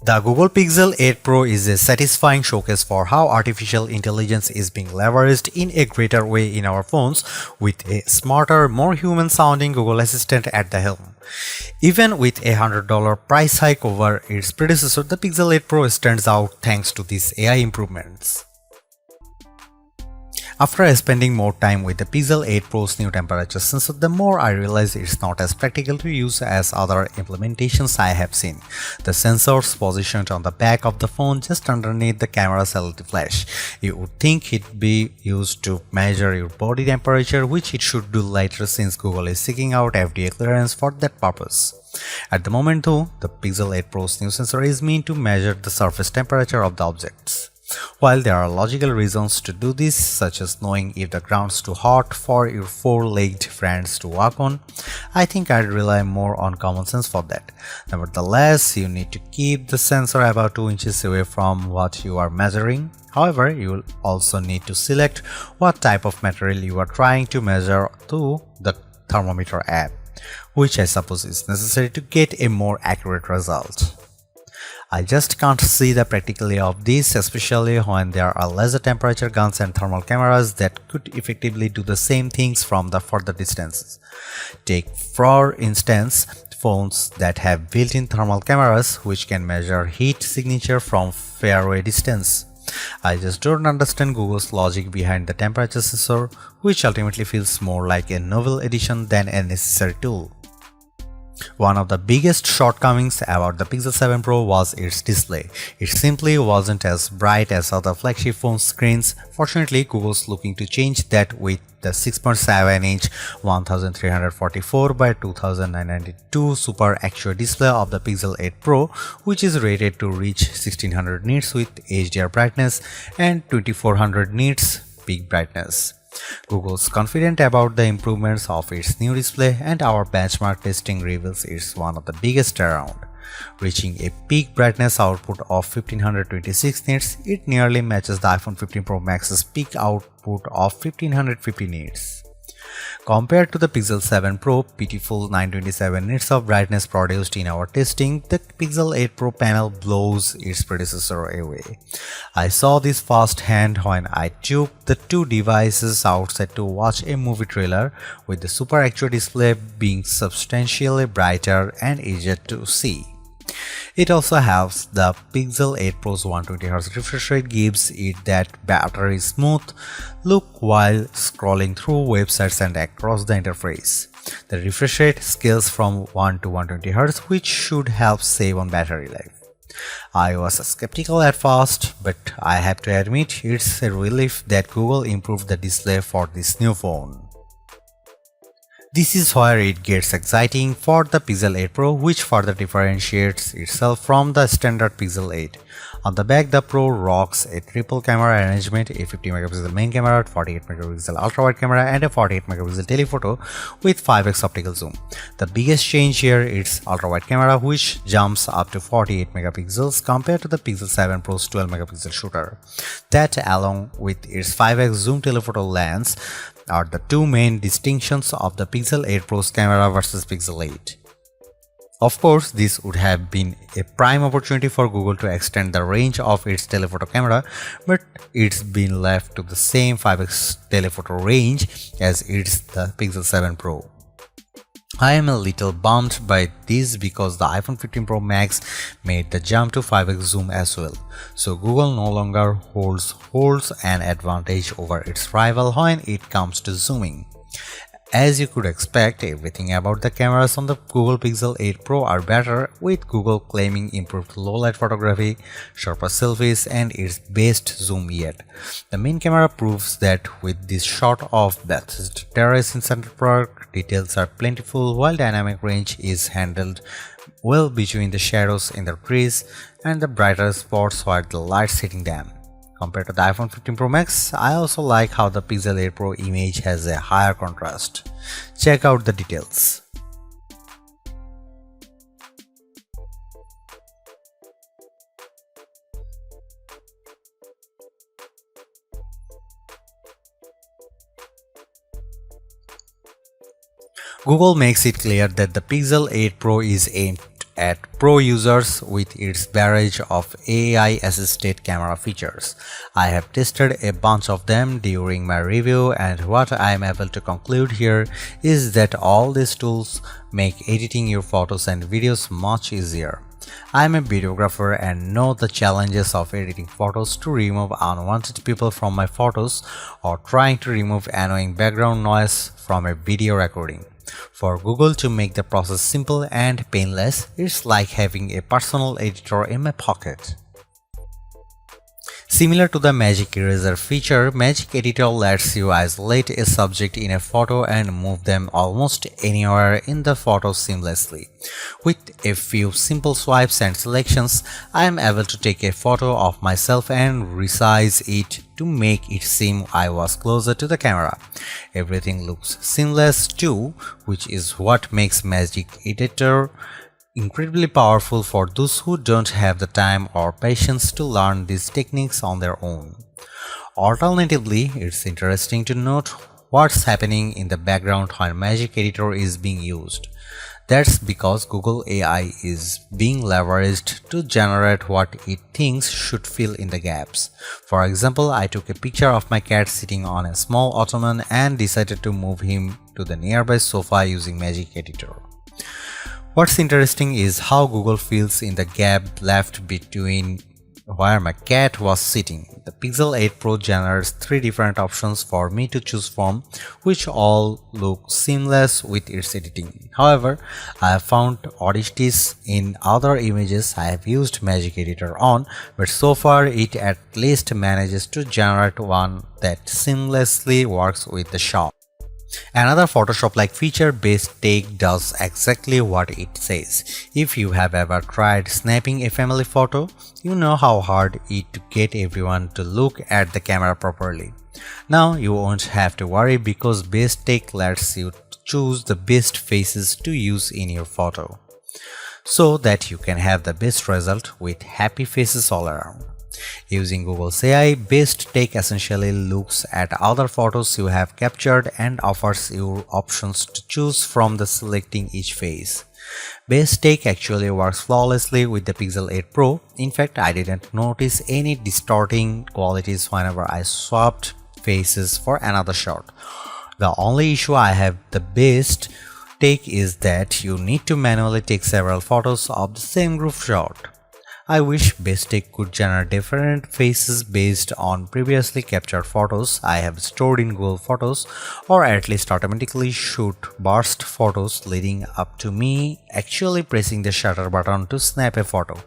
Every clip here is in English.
The Google Pixel 8 Pro is a satisfying showcase for how artificial intelligence is being leveraged in a greater way in our phones, with a smarter, more human-sounding Google Assistant at the helm. Even with a $100 price hike over its predecessor, the Pixel 8 Pro stands out thanks to these AI improvements. After spending more time with the Pixel 8 Pro's new temperature sensor, the more I realize it's not as practical to use as other implementations I have seen. The sensor's positioned on the back of the phone just underneath the camera's LED flash. You would think it'd be used to measure your body temperature, which it should do later since Google is seeking out FDA clearance for that purpose. At the moment though, the Pixel 8 Pro's new sensor is meant to measure the surface temperature of the objects. While there are logical reasons to do this, such as knowing if the ground's too hot for your four-legged friends to walk on, I think I'd rely more on common sense for that. Nevertheless, you need to keep the sensor about 2 inches away from what you are measuring. However, you will also need to select what type of material you are trying to measure through the thermometer app, which I suppose is necessary to get a more accurate result. I just can't see the practicality of this, especially when there are laser temperature guns and thermal cameras that could effectively do the same things from the further distances. Take, for instance, phones that have built-in thermal cameras which can measure heat signature from faraway distance. I just don't understand Google's logic behind the temperature sensor, which ultimately feels more like a novel addition than a necessary tool. One of the biggest shortcomings about the Pixel 7 Pro was its display. It simply wasn't as bright as other flagship phone screens. Fortunately, Google's looking to change that with the 6.7-inch 1344 by 2992 Super Actual display of the Pixel 8 Pro, which is rated to reach 1600 nits with HDR brightness and 2400 nits peak brightness. Google's confident about the improvements of its new display, and our benchmark testing reveals it's one of the biggest around. Reaching a peak brightness output of 1526 nits, it nearly matches the iPhone 15 Pro Max's peak output of 1550 nits. Compared to the Pixel 7 Pro pitiful 927 nits of brightness produced in our testing, the Pixel 8 Pro panel blows its predecessor away. I saw this firsthand when I took the two devices outside to watch a movie trailer, with the Super Actual display being substantially brighter and easier to see. It also helps the Pixel 8 Pro's 120Hz refresh rate gives it that battery smooth look while scrolling through websites and across the interface. The refresh rate scales from 1 to 120Hz, which should help save on battery life. I was skeptical at first, but I have to admit it's a relief that Google improved the display for this new phone. This is where it gets exciting for the Pixel 8 Pro, which further differentiates itself from the standard Pixel 8. On the back, the Pro rocks a triple camera arrangement, a 50MP main camera, 48MP ultra-wide camera and a 48MP telephoto with 5x optical zoom. The biggest change here is ultra-wide camera, which jumps up to 48MP compared to the Pixel 7 Pro's 12MP shooter. That, along with its 5x zoom telephoto lens, are the two main distinctions of the Pixel 8 Pro's camera versus Pixel 8. Of course, this would have been a prime opportunity for Google to extend the range of its telephoto camera, but it's been left to the same 5x telephoto range as it's the Pixel 7 Pro. I am a little bummed by this because the iPhone 15 Pro Max made the jump to 5x zoom as well, so Google no longer holds an advantage over its rival when it comes to zooming. As you could expect, everything about the cameras on the Google Pixel 8 Pro are better, with Google claiming improved low-light photography, sharper selfies, and its best zoom yet. The main camera proves that with this shot of Bethesda Terrace in Central Park, details are plentiful while dynamic range is handled well between the shadows in the trees and the brighter spots where the light's hitting them. Compared to the iPhone 15 Pro Max, I also like how the Pixel 8 Pro image has a higher contrast. Check out the details. Google makes it clear that the Pixel 8 Pro is aimed at pro users with its barrage of AI-assisted camera features. I have tested a bunch of them during my review, and what I am able to conclude here is that all these tools make editing your photos and videos much easier. I am a videographer and know the challenges of editing photos to remove unwanted people from my photos or trying to remove annoying background noise from a video recording. For Google to make the process simple and painless, it's like having a personal editor in my pocket. Similar to the Magic Eraser feature, Magic Editor lets you isolate a subject in a photo and move them almost anywhere in the photo seamlessly. With a few simple swipes and selections, I am able to take a photo of myself and resize it to make it seem I was closer to the camera. Everything looks seamless too, which is what makes Magic Editor incredibly powerful for those who don't have the time or patience to learn these techniques on their own. Alternatively, it's interesting to note what's happening in the background when Magic Editor is being used. That's because Google AI is being leveraged to generate what it thinks should fill in the gaps. For example, I took a picture of my cat sitting on a small ottoman and decided to move him to the nearby sofa using Magic Editor. What's interesting is how Google fills in the gap left between where my cat was sitting. The Pixel 8 Pro generates 3 different options for me to choose from, which all look seamless with its editing. However, I have found oddities in other images I have used Magic Editor on, but so far it at least manages to generate one that seamlessly works with the shot. Another Photoshop-like feature, Best Take, does exactly what it says. If you have ever tried snapping a family photo, you know how hard it is to get everyone to look at the camera properly. Now you won't have to worry because Best Take lets you choose the best faces to use in your photo, so that you can have the best result with happy faces all around. Using Google's AI, Best Take essentially looks at other photos you have captured and offers you options to choose from the selecting each face. Best Take actually works flawlessly with the Pixel 8 Pro. In fact, I didn't notice any distorting qualities whenever I swapped faces for another shot. The only issue I have with the Best Take is that you need to manually take several photos of the same group shot. I wish Best Take could generate different faces based on previously captured photos I have stored in Google Photos, or at least automatically shoot burst photos leading up to me actually pressing the shutter button to snap a photo.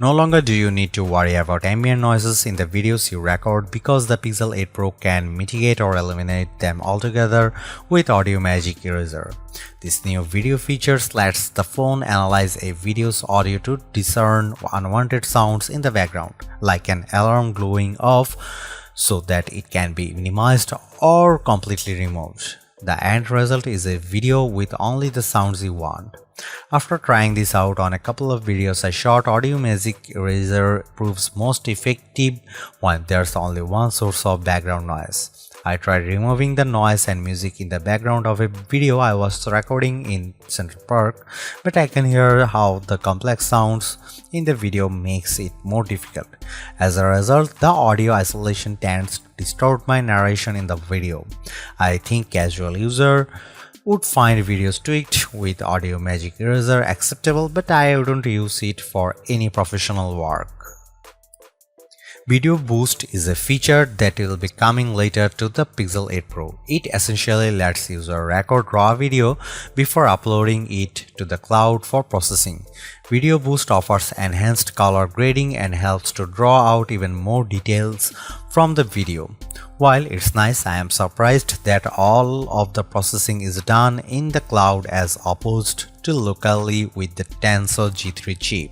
No longer do you need to worry about ambient noises in the videos you record because the Pixel 8 Pro can mitigate or eliminate them altogether with Audio Magic Eraser. This new video feature lets the phone analyze a video's audio to discern unwanted sounds in the background, like an alarm going off, so that it can be minimized or completely removed. The end result is a video with only the sounds you want. After trying this out on a couple of videos I shot, Audio Magic Eraser proves most effective when there's only one source of background noise. I tried removing the noise and music in the background of a video I was recording in Central Park, but I can hear how the complex sounds in the video makes it more difficult. As a result, the audio isolation tends to distort my narration in the video. I think casual user would find videos tweaked with Audio Magic Eraser acceptable, but I wouldn't use it for any professional work. Video Boost is a feature that will be coming later to the Pixel 8 Pro. It essentially lets user record raw video before uploading it to the cloud for processing. Video Boost offers enhanced color grading and helps to draw out even more details from the video. While it's nice, I am surprised that all of the processing is done in the cloud as opposed to locally with the Tensor G3 chip.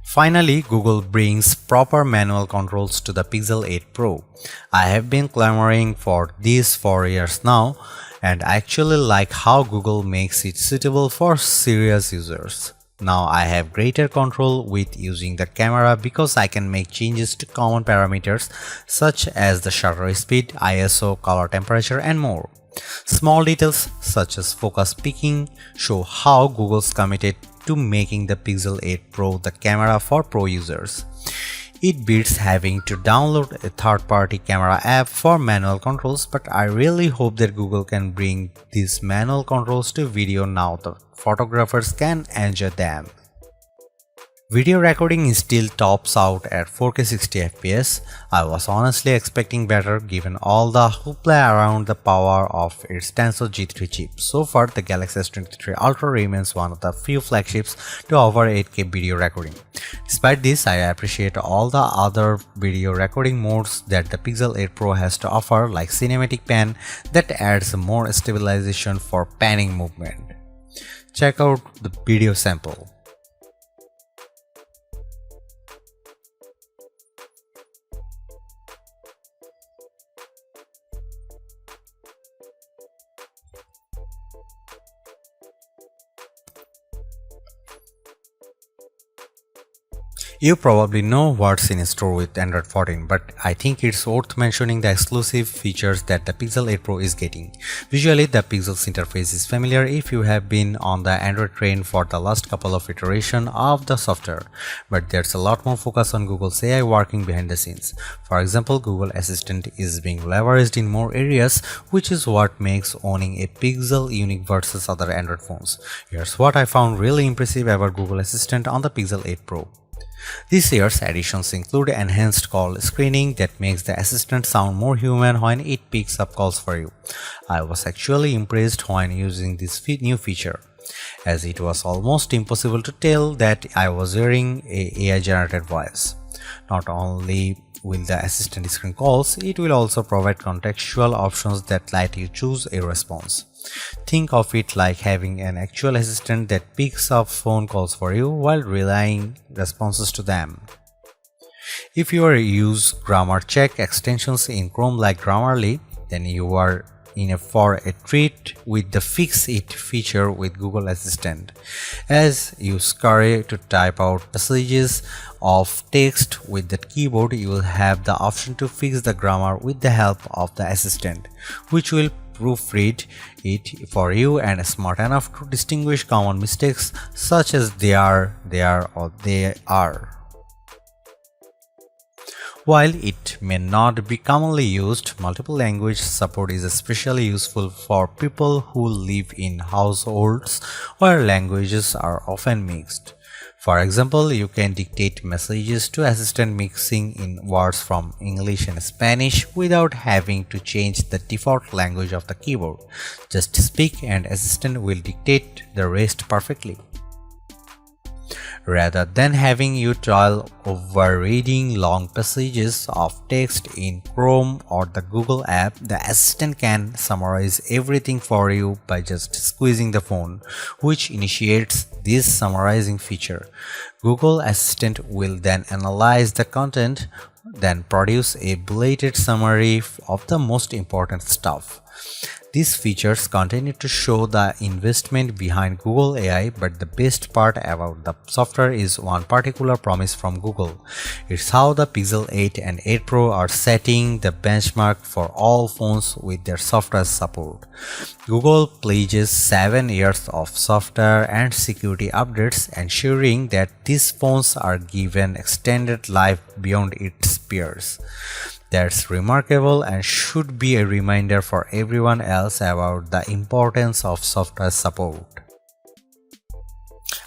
Finally, Google brings proper manual controls to the Pixel 8 Pro. I have been clamoring for this for years now, and I actually like how Google makes it suitable for serious users. Now I have greater control with using the camera because I can make changes to common parameters such as the shutter speed, ISO, color temperature, and more. Small details such as focus peaking show how Google's committed to making the Pixel 8 Pro the camera for pro users. It beats having to download a third-party camera app for manual controls, but I really hope that Google can bring these manual controls to video now that photographers can enjoy them. Video recording still tops out at 4K 60fps. I was honestly expecting better given all the hoopla around the power of its Tensor G3 chip. So far, the Galaxy S23 Ultra remains one of the few flagships to offer 8K video recording. Despite this, I appreciate all the other video recording modes that the Pixel 8 Pro has to offer, like Cinematic Pan that adds more stabilization for panning movement. Check out the video sample. You probably know what's in store with Android 14, but I think it's worth mentioning the exclusive features that the Pixel 8 Pro is getting. Visually, the Pixel's interface is familiar if you have been on the Android train for the last couple of iterations of the software, but there's a lot more focus on Google's AI working behind the scenes. For example, Google Assistant is being leveraged in more areas, which is what makes owning a Pixel unique versus other Android phones. Here's what I found really impressive about Google Assistant on the Pixel 8 Pro. This year's additions include enhanced call screening that makes the assistant sound more human when it picks up calls for you. I was actually impressed when using this new feature, as it was almost impossible to tell that I was hearing an AI-generated voice. Not only will the assistant screen calls, it will also provide contextual options that let you choose a response. Think of it like having an actual assistant that picks up phone calls for you while relaying responses to them. If you use grammar check extensions in Chrome like Grammarly, then you are in for a treat with the Fix It feature with Google Assistant. As you scurry to type out passages of text with the keyboard, you will have the option to fix the grammar with the help of the assistant, which will proofread it for you and smart enough to distinguish common mistakes such as they are, or they are. While it may not be commonly used, multiple language support is especially useful for people who live in households where languages are often mixed. For example, you can dictate messages to Assistant mixing in words from English and Spanish without having to change the default language of the keyboard. Just speak and Assistant will dictate the rest perfectly. Rather than having you toil over reading long passages of text in Chrome or the Google app, the assistant can summarize everything for you by just squeezing the phone, which initiates this summarizing feature. Google Assistant will then analyze the content, then produce a bulleted summary of the most important stuff. These features continue to show the investment behind Google AI, but the best part about the software is one particular promise from Google. It's how the Pixel 8 and 8 Pro are setting the benchmark for all phones with their software support. Google pledges 7 years of software and security updates, ensuring that these phones are given extended life beyond its peers. That's remarkable and should be a reminder for everyone else about the importance of software support.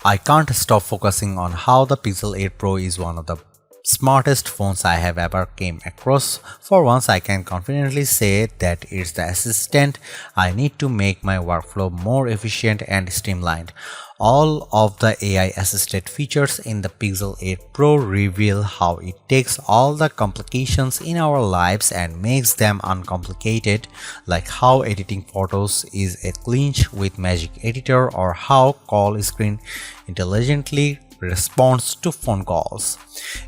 I can't stop focusing on how the Pixel 8 Pro is one of the smartest phones I have ever came across. For once, I can confidently say that it's the assistant I need to make my workflow more efficient and streamlined. All of the AI-assisted features in the Pixel 8 Pro reveal how it takes all the complications in our lives and makes them uncomplicated, like how editing photos is a clinch with Magic Editor or how call screen intelligently responds to phone calls.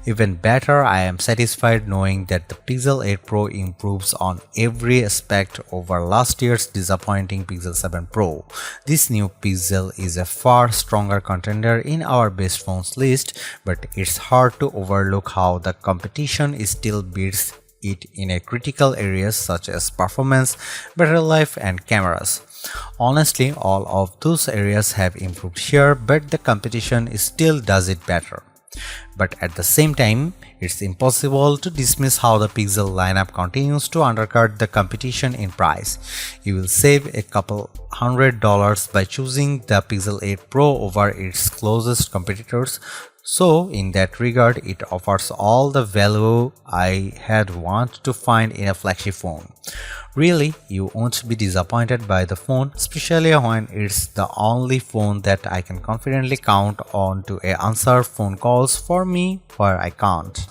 Even better, I am satisfied knowing that the Pixel 8 Pro improves on every aspect over last year's disappointing Pixel 7 Pro. This new Pixel is a far stronger contender in our best phones list, but it's hard to overlook how the competition still beats it in a critical areas such as performance, battery life, and cameras. Honestly, all of those areas have improved here, but the competition still does it better. But at the same time, it's impossible to dismiss how the Pixel lineup continues to undercut the competition in price. You will save a couple $100 by choosing the Pixel 8 Pro over its closest competitors. So in that regard, it offers all the value I had wanted to find in a flagship phone. Really, you won't be disappointed by the phone, especially when it's the only phone that I can confidently count on to answer phone calls for me where I can't.